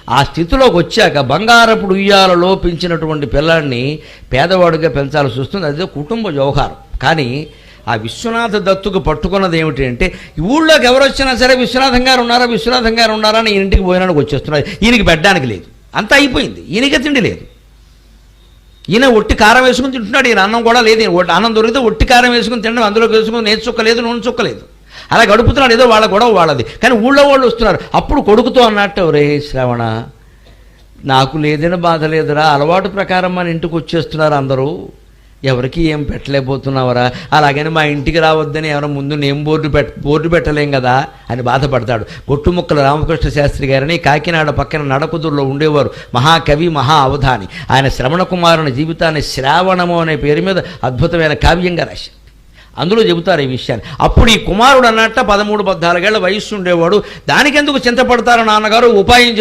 ఆ స్థితిలోకి వచ్చాక బంగారపు ఉయ్యాలలో పెంచినటువంటి పిల్లాడిని పేదవాడిగా పెంచాల్సి వస్తుంది. అదే కుటుంబ వ్యవహారం. కానీ ఆ విశ్వనాథ దత్తుకు పట్టుకున్నది ఏమిటి అంటే, ఊళ్ళోకి ఎవరు వచ్చినా సరే విశ్వనాథం గారు ఉన్నారా అని ఇంటికి పోయినానికి వచ్చేస్తున్నారు. ఈయనకి పెట్టడానికి లేదు, అంతా అయిపోయింది. ఈయనకే తిండి లేదు. ఈయన ఒట్టి కారం వేసుకుని తింటున్నాడు. ఈయన అన్నం కూడా లేదు. అన్నం దొరికితే ఒట్టి కారం వేసుకుని తినడం, అందులోకి వేసుకుని నేతి చుక్క లేదు, నూనె చుక్క లేదు. అలా గడుపుతున్నాడు. ఏదో వాళ్ళ గొడవ వాళ్ళది. కానీ ఊళ్ళో వాళ్ళు వస్తున్నారు. అప్పుడు కొడుకుతో అన్నట్టు, రే శ్రవణ, నాకు లేదని బాధ లేదురా, అలవాటు ప్రకారం మన ఇంటికి వచ్చేస్తున్నారు అందరూ, ఎవరికి ఏం పెట్టలేకపోతున్నావరా, అలాగని మా ఇంటికి రావద్దని ఎవరు ముందు నేమ్ బోర్డు పెట్టలేం కదా అని బాధపడతాడు. గొట్టుముక్కల రామకృష్ణ శాస్త్రి గారిని కాకినాడ పక్కన నడకుదురులో ఉండేవారు, మహాకవి, మహా అవధాని. ఆయన శ్రవణ కుమారుని జీవితాన్ని శ్రావణము అనే పేరు మీద అద్భుతమైన కావ్యంగా రాశారు. అందులో చెబుతారు ఈ విషయాన్ని. అప్పుడు ఈ కుమారుడు అన్నట్ట 13-14 ఏళ్ల వయస్సు ఉండేవాడు. దానికెందుకు చింతపడతారు నాన్నగారు, ఉపాయం